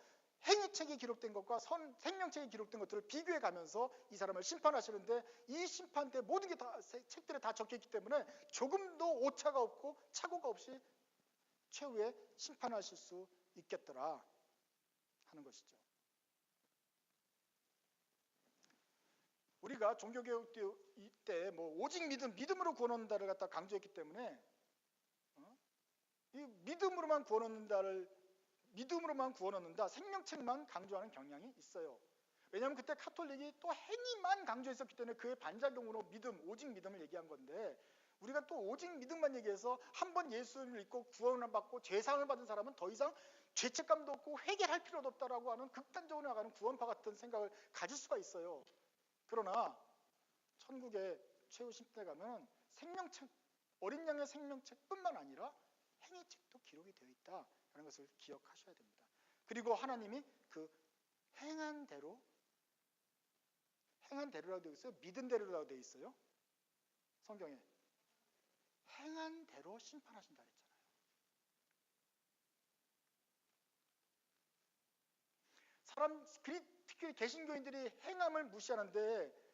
행위책에 기록된 것과 생명책에 기록된 것들을 비교해 가면서 이 사람을 심판하시는데 이 심판 때 모든 게 다 책들에 다 적혀 있기 때문에 조금도 오차가 없고 착오가 없이 최후에 심판하실 수 있겠더라 하는 것이죠. 우리가 종교개혁 때 오직 믿음으로 구원 얻는다를 갖다 강조했기 때문에 이 믿음으로만 구원 얻는다 생명책만 강조하는 경향이 있어요. 왜냐하면 그때 카톨릭이 또 행위만 강조했었기 때문에 그의 반작용으로 오직 믿음을 얘기한 건데 우리가 또 오직 믿음만 얘기해서 한번 예수를 믿고 구원을 받고 죄사함을 받은 사람은 더 이상 죄책감도 없고 회개할 필요도 없다라고 하는 극단적으로 나가는 구원파 같은 생각을 가질 수가 있어요. 그러나 천국의 최후 심판에 가면 생명책, 어린 양의 생명책뿐만 아니라 행위책도 기록이 되어 있다라는 것을 기억하셔야 됩니다. 그리고 하나님이 그 행한 대로라고 되어 있어요? 믿은 대로라고 되어 있어요? 성경에 행한 대로 심판하신다 그랬잖아요. 특히 개신교인들이 행함을 무시하는데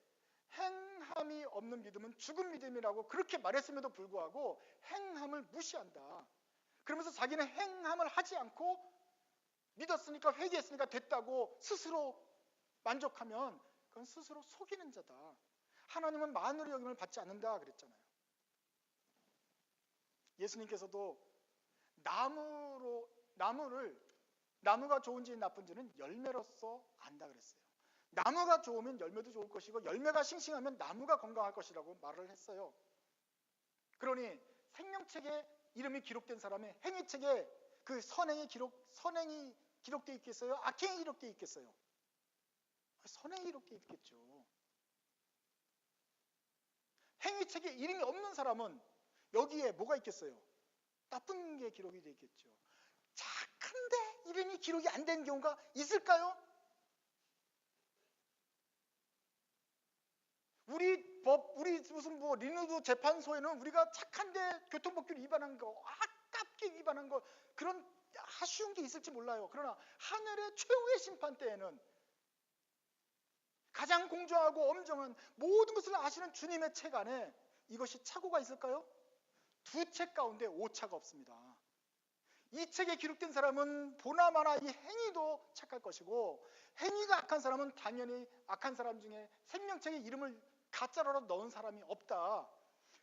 행함이 없는 믿음은 죽은 믿음이라고 그렇게 말했음에도 불구하고 행함을 무시한다. 그러면서 자기는 행함을 하지 않고 믿었으니까 회개했으니까 됐다고 스스로 만족하면 그건 스스로 속이는 자다. 하나님은 만으로 여김을 받지 않는다 그랬잖아요. 예수님께서도 나무가 좋은지 나쁜지는 열매로서 안다 그랬어요. 나무가 좋으면 열매도 좋을 것이고 열매가 싱싱하면 나무가 건강할 것이라고 말을 했어요. 그러니 생명책에 이름이 기록된 사람의 행위책에 그 선행이 기록되어 있겠어요? 악행이 기록되어 있겠어요? 선행이 기록되어 있겠죠. 행위책에 이름이 없는 사람은 여기에 뭐가 있겠어요? 나쁜 게 기록이 되어 있겠죠. 착한데 이름이 기록이 안 된 경우가 있을까요? 우리 무슨 리누드 재판소에는 우리가 착한데 교통법규를 위반한 거, 아깝게 위반한 거 그런 아쉬운 게 있을지 몰라요. 그러나 하늘의 최후의 심판 때에는 가장 공정하고 엄정한 모든 것을 아시는 주님의 책 안에 이것이 착오가 있을까요? 두 책 가운데 오차가 없습니다. 이 책에 기록된 사람은 보나마나 이 행위도 착할 것이고 행위가 악한 사람은 당연히 악한 사람 중에 생명책에 이름을 가짜로 넣은 사람이 없다.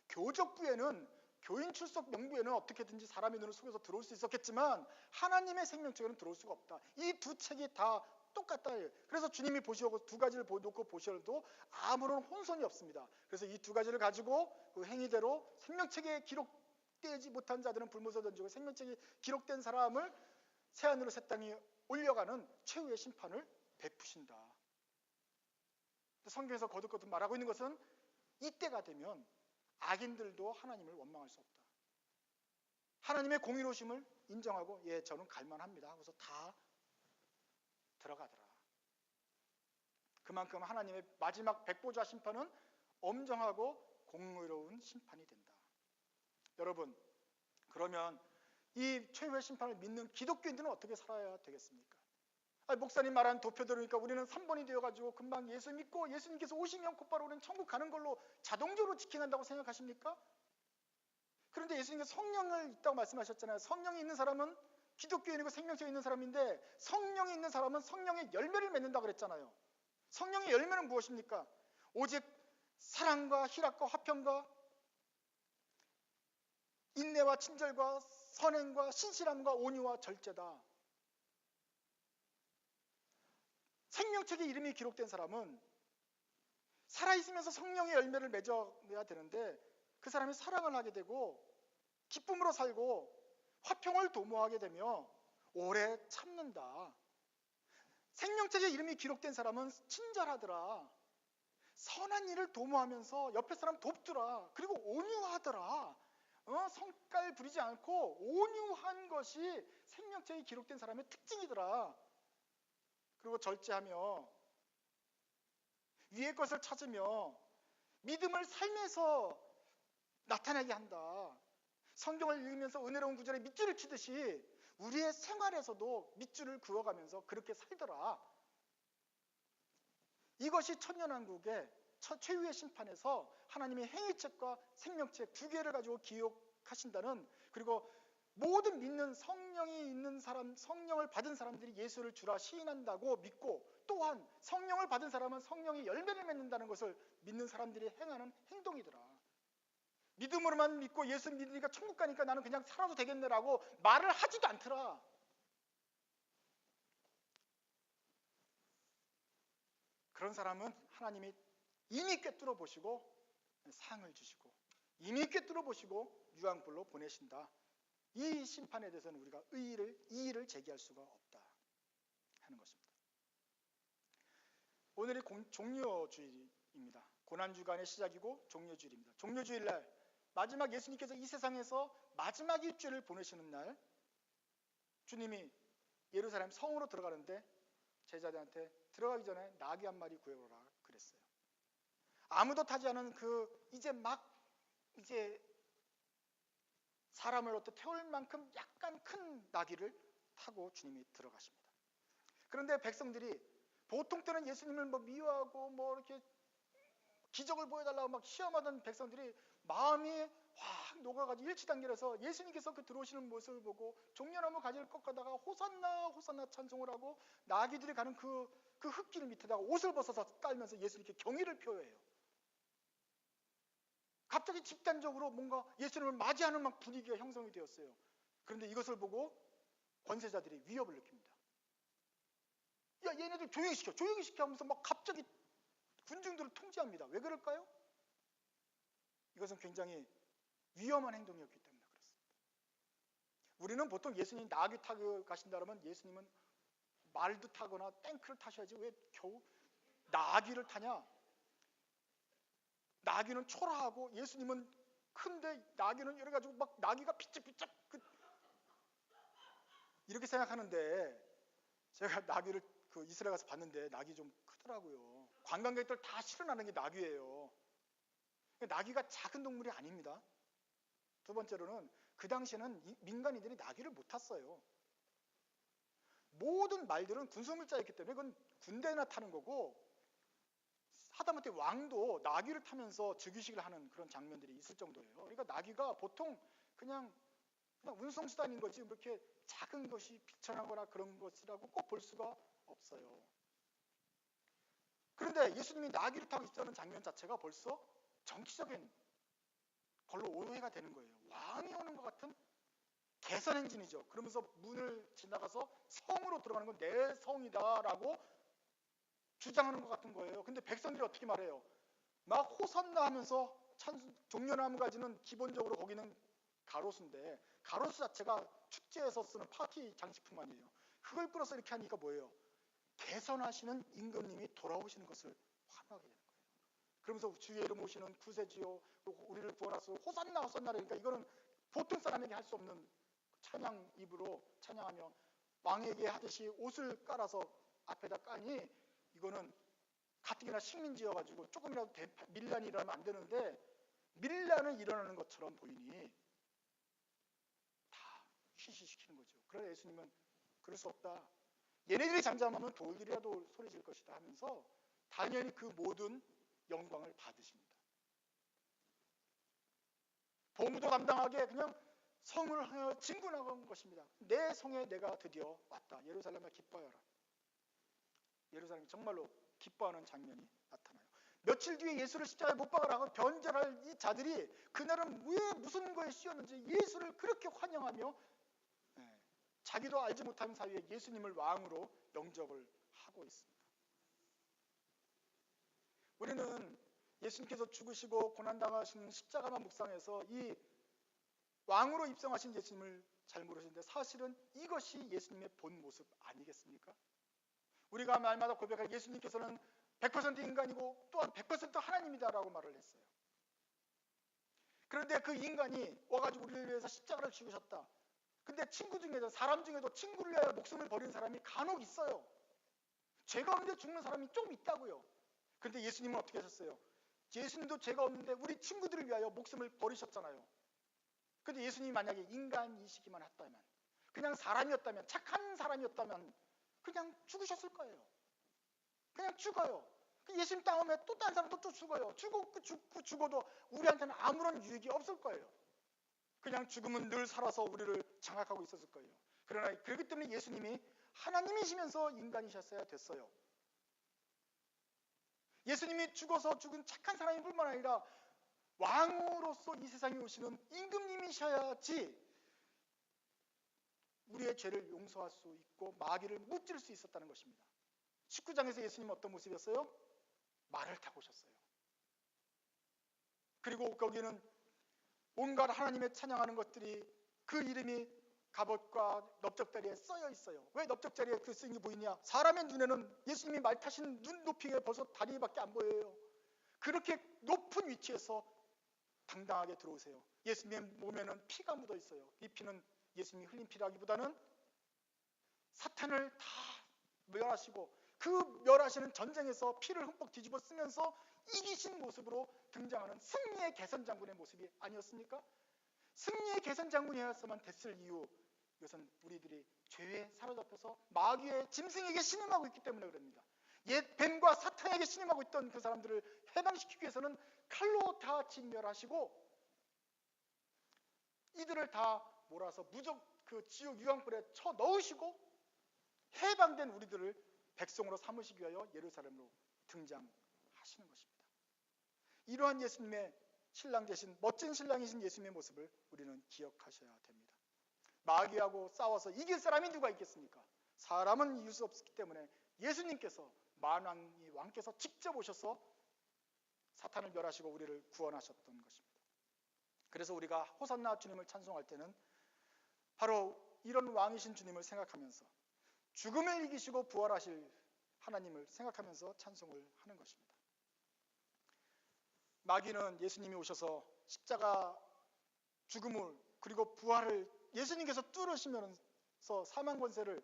교적부에는 교인 출석 명부에는 어떻게든지 사람의 눈을 속여서 들어올 수 있었겠지만 하나님의 생명책에는 들어올 수가 없다. 이 두 책이 다 똑같다. 그래서 주님이 보시고 두 가지를 놓고 보셔도 아무런 혼선이 없습니다. 그래서 이 두 가지를 가지고 그 행위대로 생명책에 기록되지 못한 자들은 불못에 던지고 생명책에 기록된 사람을 새하늘로 새 땅에 올려가는 최후의 심판을 베푸신다. 성경에서 거듭거듭 말하고 있는 것은 이때가 되면 악인들도 하나님을 원망할 수 없다. 하나님의 공의로우심을 인정하고 예, 저는 갈만합니다 하고서 다 들어가더라. 그만큼 하나님의 마지막 백보자 심판은 엄정하고 공의로운 심판이 된다. 여러분, 그러면 이 최후의 심판을 믿는 기독교인들은 어떻게 살아야 되겠습니까? 목사님 말한 도표 들으니까 우리는 3번이 되어가지고 금방 예수 믿고 예수님께서 오시면 곧바로 우리는 천국 가는 걸로 자동적으로 지켜낸다고 생각하십니까? 그런데 예수님께서 성령을 있다고 말씀하셨잖아요. 성령이 있는 사람은 기독교인이고 생명체가 있는 사람인데 성령이 있는 사람은 성령의 열매를 맺는다고 그랬잖아요. 성령의 열매는 무엇입니까? 오직 사랑과 희락과 화평과 인내와 친절과 선행과 신실함과 온유와 절제다. 생명책에 이름이 기록된 사람은 살아있으면서 성령의 열매를 맺어야 되는데 그 사람이 사랑을 하게 되고 기쁨으로 살고 화평을 도모하게 되며 오래 참는다. 생명책에 이름이 기록된 사람은 친절하더라. 선한 일을 도모하면서 옆에 사람 돕더라. 그리고 온유하더라. 성깔 부리지 않고 온유한 것이 생명책에 기록된 사람의 특징이더라. 그리고 절제하며 위의 것을 찾으며 믿음을 삶에서 나타내게 한다. 성경을 읽으면서 은혜로운 구절에 밑줄을 치듯이 우리의 생활에서도 밑줄을 그어가면서 그렇게 살더라. 이것이 천년왕국의 최후의 심판에서 하나님의 행위책과 생명책 두 개를 가지고 기록하신다는, 그리고 모든 믿는 성령이 있는 사람, 성령을 받은 사람들이 예수를 주라 시인한다고 믿고 또한 성령을 받은 사람은 성령이 열매를 맺는다는 것을 믿는 사람들이 행하는 행동이더라. 믿음으로만 믿고 예수 믿으니까 천국 가니까 나는 그냥 살아도 되겠네라고 말을 하지도 않더라. 그런 사람은 하나님이 이미 꿰뚫어 보시고 상을 주시고 이미 꿰뚫어 보시고 유황불로 보내신다. 이 심판에 대해서는 우리가 이의를 제기할 수가 없다 하는 것입니다. 오늘이 종료주일입니다. 고난주간의 시작이고 종료주일입니다. 종료주일날 마지막 예수님께서 이 세상에서 마지막 일주일을 보내시는 날 주님이 예루살렘 성으로 들어가는데 제자들한테 들어가기 전에 나귀 한 마리 구해오라 그랬어요. 아무도 타지 않은 이제 사람을 어떻게 태울 만큼 약간 큰 나귀를 타고 주님이 들어가십니다. 그런데 백성들이 보통 때는 예수님을 미워하고 이렇게 기적을 보여달라고 막 시험하던 백성들이 마음이 확 녹아가지고 일치단결해서 예수님께서 그 들어오시는 모습을 보고 종려나무 가지를 꺾어다가 호산나 호산나 찬송을 하고 나귀들이 가는 그 흙길 밑에다가 옷을 벗어서 깔면서 예수님께 경의를 표해요. 갑자기 집단적으로 뭔가 예수님을 맞이하는 막 분위기가 형성이 되었어요. 그런데 이것을 보고 권세자들이 위협을 느낍니다. 야, 얘네들 조용히 시켜 하면서 막 갑자기 군중들을 통제합니다. 왜 그럴까요? 이것은 굉장히 위험한 행동이었기 때문에 그렇습니다. 우리는 보통 예수님 나귀 타고 가신다 그러면 예수님은 말도 타거나 탱크를 타셔야지 왜 겨우 나귀를 타냐? 나귀는 초라하고 예수님은 큰데 나귀는 여러 가지고 막 나귀가 피쩍피쩍 이렇게 생각하는데 제가 나귀를 이스라엘 가서 봤는데 낙이 좀 크더라고요. 관광객들 다 실어나는 게 나귀예요. 나귀가 작은 동물이 아닙니다. 두 번째로는 그 당시에는 민간인들이 나귀를 못 탔어요. 모든 말들은 군수물자였기 때문에 그건 군대나 타는 거고, 하다못해 왕도 나귀를 타면서 즉위식을 하는 그런 장면들이 있을 정도예요. 그러니까 나귀가 보통 그냥 운송수단인 거지 그렇게 작은 것이 비천하거나 그런 것이라고 꼭 볼 수가 없어요. 그런데 예수님이 나귀를 타고 있다는 장면 자체가 벌써 정치적인 걸로 오해가 되는 거예요. 왕이 오는 것 같은 개선 행진이죠. 그러면서 문을 지나가서 성으로 들어가는 건 내 성이다라고 주장하는 것 같은 거예요. 근데 백성들이 어떻게 말해요? 막 호산나 하면서 종려나무 가지는 기본적으로 거기는 가로수인데 가로수 자체가 축제에서 쓰는 파티 장식품 아니에요. 그걸 끌어서 이렇게 하니까 뭐예요? 개선하시는 임금님이 돌아오시는 것을 환호하게 되는 거예요. 그러면서 주의 이름 오시는 구세주요 우리를 구원하소서 호산나 호산나 그러니까 이거는 보통 사람에게 할 수 없는 찬양 입으로 찬양하며 왕에게 하듯이 옷을 깔아서 앞에다 까니 이거는 가뜩이나 식민지여가지고 조금이라도 밀란이 일어나면 안 되는데 밀란은 일어나는 것처럼 보이니 다 쉬쉬시키는 거죠. 그러나 예수님은 그럴 수 없다. 얘네들이 잠잠하면 돌들이라도 소리 질 것이다 하면서 당연히 그 모든 영광을 받으십니다. 보무도 담당하게 그냥 성을 향하여 진군하는 것입니다. 내 성에 내가 드디어 왔다. 예루살렘에 기뻐하여라. 예루살렘이 정말로 기뻐하는 장면이 나타나요. 며칠 뒤에 예수를 십자가에 못 박으라고 변절할 이 자들이 그날은 왜 무슨 거에 씌었는지 예수를 그렇게 환영하며 자기도 알지 못하는 사이에 예수님을 왕으로 영접을 하고 있습니다. 우리는 예수님께서 죽으시고 고난당하신 십자가만 묵상해서 이 왕으로 입성하신 예수님을 잘 모르시는데 사실은 이것이 예수님의 본 모습 아니겠습니까? 우리가 말마다 고백할 예수님께서는 100% 인간이고 또한 100% 하나님이다라고 말을 했어요. 그런데 그 인간이 와가지고 우리를 위해서 십자가를 죽으셨다. 근데 친구 중에도 사람 중에도 친구를 위하여 목숨을 버리는 사람이 간혹 있어요. 죄가 없는데 죽는 사람이 좀 있다고요. 그런데 예수님은 어떻게 하셨어요? 예수님도 죄가 없는데 우리 친구들을 위하여 목숨을 버리셨잖아요. 근데 예수님이 만약에 인간이시기만 했다면 그냥 사람이었다면 착한 사람이었다면 그냥 죽으셨을 거예요. 그냥 죽어요. 예수님 다음에 또 다른 사람도 또 죽어요. 죽어도 우리한테는 아무런 유익이 없을 거예요. 그냥 죽으면 늘 살아서 우리를 장악하고 있었을 거예요. 그러나 그렇기 때문에 예수님이 하나님이시면서 인간이셨어야 됐어요. 예수님이 죽어서 죽은 착한 사람일 뿐만 아니라 왕으로서 이 세상에 오시는 임금님이셔야지 우리의 죄를 용서할 수 있고 마귀를 무찌를 수 있었다는 것입니다. 19장에서 예수님은 어떤 모습이었어요? 말을 타고 오셨어요. 그리고 거기는 온갖 하나님의 찬양하는 것들이 그 이름이 갑옷과 넓적다리에 써여 있어요. 왜 넓적다리에 그 쓰인 게 보이냐? 사람의 눈에는 예수님이 말 타신 눈 높이에 벌써 다리밖에 안 보여요. 그렇게 높은 위치에서 당당하게 들어오세요. 예수님의 몸에는 피가 묻어 있어요. 이 피는 예수님이 흘린 피라기보다는 사탄을 다 멸하시고 그 멸하시는 전쟁에서 피를 흠뻑 뒤집어 쓰면서 이기신 모습으로 등장하는 승리의 개선장군의 모습이 아니었습니까? 승리의 개선장군이었으면 됐을 이유, 이것은 우리들이 죄에 사로잡혀서 마귀의 짐승에게 신음하고 있기 때문에 그럽니다. 옛 뱀과 사탄에게 신음하고 있던 그 사람들을 해방시키기 위해서는 칼로 다 진멸하시고 이들을 다 몰아서 그 지옥 유황불에 쳐 넣으시고 해방된 우리들을 백성으로 삼으시기 위하여 예루살렘으로 등장하시는 것입니다. 이러한 예수님의 신랑 되신 멋진 신랑이신 예수님의 모습을 우리는 기억하셔야 됩니다. 마귀하고 싸워서 이길 사람이 누가 있겠습니까? 사람은 이길 수 없기 때문에 예수님께서 만왕의 왕께서 직접 오셔서 사탄을 멸하시고 우리를 구원하셨던 것입니다. 그래서 우리가 호산나 주님을 찬송할 때는 바로 이런 왕이신 주님을 생각하면서 죽음을 이기시고 부활하실 하나님을 생각하면서 찬송을 하는 것입니다. 마귀는 예수님이 오셔서 십자가 죽음을 그리고 부활을 예수님께서 뚫으시면서 사망 권세를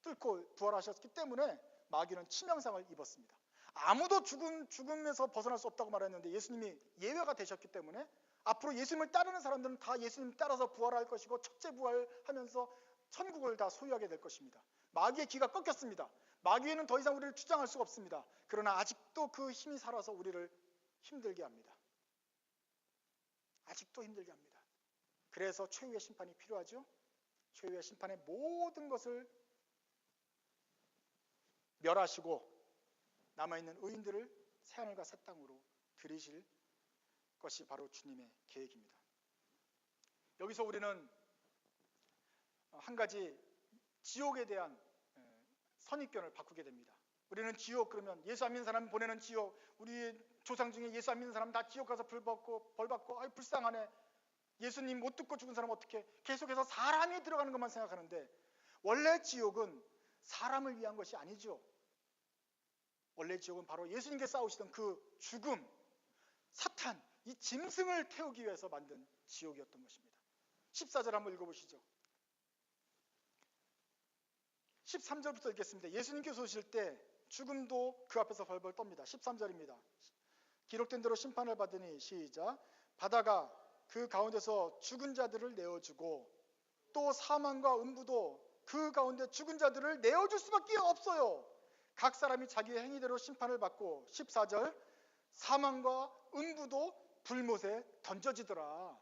뚫고 부활하셨기 때문에 마귀는 치명상을 입었습니다. 아무도 죽음에서 벗어날 수 없다고 말했는데 예수님이 예외가 되셨기 때문에 앞으로 예수님을 따르는 사람들은 다 예수님 따라서 부활할 것이고 첫째 부활하면서 천국을 다 소유하게 될 것입니다. 마귀의 기가 꺾였습니다. 마귀에는 더 이상 우리를 주장할 수가 없습니다. 그러나 아직도 그 힘이 살아서 우리를 힘들게 합니다. 아직도 힘들게 합니다. 그래서 최후의 심판이 필요하죠. 최후의 심판의 모든 것을 멸하시고 남아있는 의인들을 새하늘과 새 땅으로 들이실 것이 바로 주님의 계획입니다. 여기서 우리는 한 가지 지옥에 대한 선입견을 바꾸게 됩니다. 우리는 지옥 그러면 예수 안 믿는 사람 보내는 지옥, 우리 조상 중에 예수 안 믿는 사람 다 지옥 가서 벌 받고 아이 불쌍하네, 예수님 못 듣고 죽은 사람 어떻게, 계속해서 사람이 들어가는 것만 생각하는데 원래 지옥은 사람을 위한 것이 아니죠. 원래 지옥은 바로 예수님께 싸우시던 그 죽음, 사탄, 이 짐승을 태우기 위해서 만든 지옥이었던 것입니다. 14절 한번 읽어보시죠. 13절부터 읽겠습니다. 예수님께서 오실 때 죽음도 그 앞에서 벌벌 떱니다. 13절입니다. 기록된 대로 심판을 받으니, 시작. 바다가 그 가운데서 죽은 자들을 내어주고 또 사망과 음부도 그 가운데 죽은 자들을 내어줄 수밖에 없어요. 각 사람이 자기의 행위대로 심판을 받고, 14절, 사망과 음부도 불못에 던져지더라.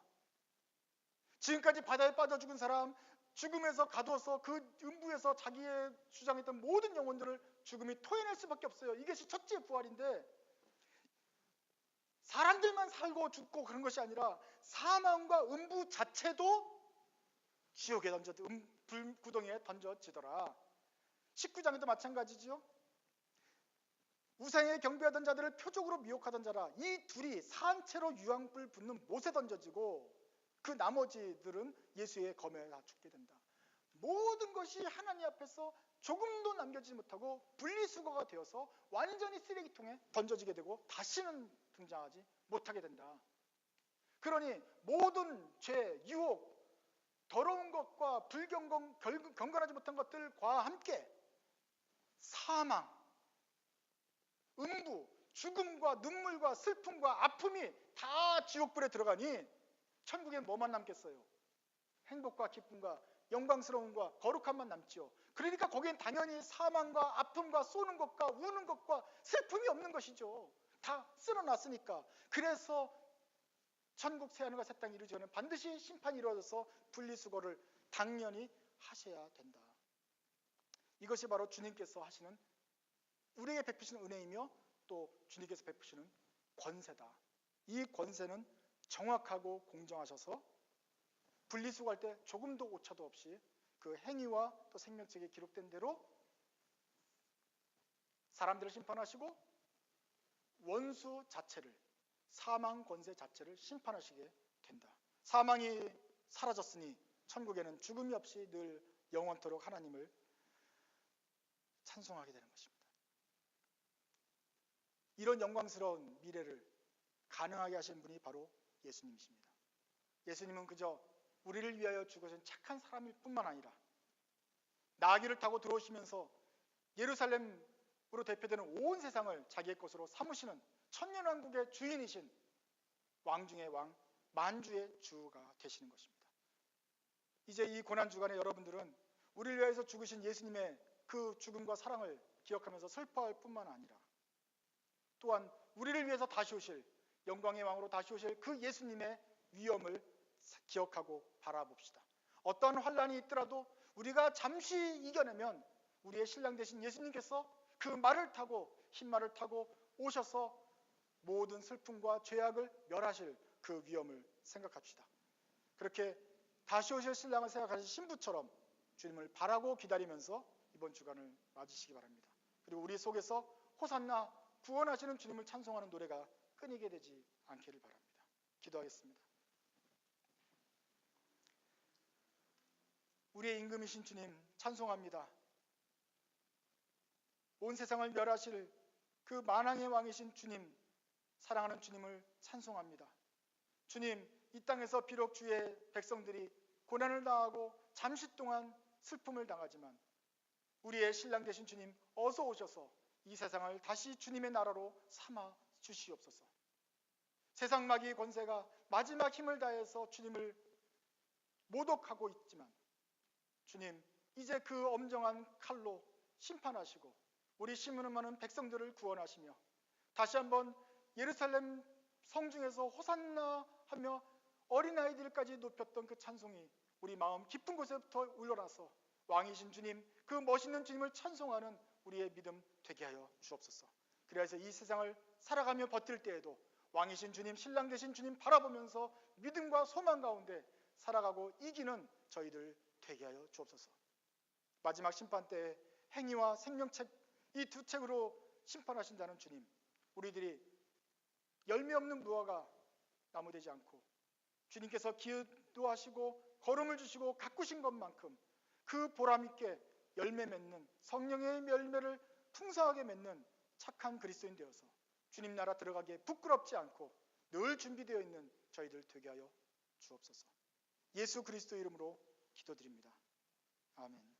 지금까지 바다에 빠져 죽은 사람, 죽음에서 가둬서 그 음부에서 자기의 주장했던 모든 영혼들을 죽음이 토해낼 수밖에 없어요. 이것이 첫째 부활인데, 사람들만 살고 죽고 그런 것이 아니라 사망과 음부 자체도 지옥에 불구덩이에 던져지더라. 19장에도 마찬가지죠. 우상에 경배하던 자들을 표적으로 미혹하던 자라, 이 둘이 산채로 유황불 붙는 못에 던져지고 그 나머지들은 예수의 검에 다 죽게 된다. 모든 것이 하나님 앞에서 조금도 남겨지지 못하고 분리수거가 되어서 완전히 쓰레기통에 던져지게 되고 다시는 등장하지 못하게 된다. 그러니 모든 죄, 유혹, 더러운 것과 경건하지 못한 것들과 함께 사망, 음부, 죽음과 눈물과 슬픔과 아픔이 다 지옥불에 들어가니 천국에 뭐만 남겠어요? 행복과 기쁨과 영광스러움과 거룩함만 남죠. 그러니까 거기엔 당연히 사망과 아픔과 쏘는 것과 우는 것과 슬픔이 없는 것이죠. 다 쓸어놨으니까. 그래서 천국 새하늘과 새 땅이 이루어지기 전에 반드시 심판이 이루어져서 분리수거를 당연히 하셔야 된다. 이것이 바로 주님께서 하시는, 우리에게 베푸시는 은혜이며 또 주님께서 베푸시는 권세다. 이 권세는 정확하고 공정하셔서 분리수거할 때 조금도 오차도 없이 그 행위와 또 생명책에 기록된 대로 사람들을 심판하시고 원수 자체를, 사망 권세 자체를 심판하시게 된다. 사망이 사라졌으니 천국에는 죽음이 없이 늘 영원토록 하나님을 찬송하게 되는 것입니다. 이런 영광스러운 미래를 가능하게 하신 분이 바로 예수님이십니다. 예수님은 그저 우리를 위하여 죽으신 착한 사람일 뿐만 아니라 나귀를 타고 들어오시면서 예루살렘으로 대표되는 온 세상을 자기의 것으로 삼으시는 천년왕국의 주인이신 왕 중의 왕, 만주의 주가 되시는 것입니다. 이제 이 고난주간에 여러분들은 우리를 위해서 죽으신 예수님의 그 죽음과 사랑을 기억하면서 슬퍼할 뿐만 아니라 또한 우리를 위해서 다시 오실, 영광의 왕으로 다시 오실 그 예수님의 위엄을 기억하고 바라봅시다. 어떠한 환란이 있더라도 우리가 잠시 이겨내면 우리의 신랑 되신 예수님께서 그 말을 타고, 흰 말을 타고 오셔서 모든 슬픔과 죄악을 멸하실 그 위엄을 생각합시다. 그렇게 다시 오실 신랑을 생각하신 신부처럼 주님을 바라고 기다리면서 이번 주간을 맞으시기 바랍니다. 그리고 우리 속에서 호산나 구원하시는 주님을 찬송하는 노래가 끊이게 되지 않기를 바랍니다. 기도하겠습니다. 우리의 임금이신 주님 찬송합니다. 온 세상을 멸하실 그 만왕의 왕이신 주님, 사랑하는 주님을 찬송합니다. 주님, 이 땅에서 비록 주의 백성들이 고난을 당하고 잠시 동안 슬픔을 당하지만 우리의 신랑 되신 주님 어서 오셔서 이 세상을 다시 주님의 나라로 삼아 주시옵소서. 세상 마귀의 권세가 마지막 힘을 다해서 주님을 모독하고 있지만 주님, 이제 그 엄정한 칼로 심판하시고 우리 심은 많은 백성들을 구원하시며 다시 한번 예루살렘 성중에서 호산나 하며 어린아이들까지 높였던 그 찬송이 우리 마음 깊은 곳에부터 울려나서 왕이신 주님, 그 멋있는 주님을 찬송하는 우리의 믿음 되게 하여 주옵소서. 그래서 이 세상을 살아가며 버틸 때에도 왕이신 주님, 신랑 되신 주님 바라보면서 믿음과 소망 가운데 살아가고 이기는 저희들 되게 하여 주옵소서. 마지막 심판 때 행위와 생명책 이 두 책으로 심판하신다는 주님, 우리들이 열매 없는 무화과 나무 되지 않고 주님께서 기도하시고 걸음을 주시고 가꾸신 것만큼 그 보람 있게 열매 맺는 성령의 열매를 풍성하게 맺는 착한 그리스도인 되어서 주님 나라 들어가기에 부끄럽지 않고 늘 준비되어 있는 저희들 되게 하여 주옵소서. 예수 그리스도 이름으로 기도드립니다. 아멘.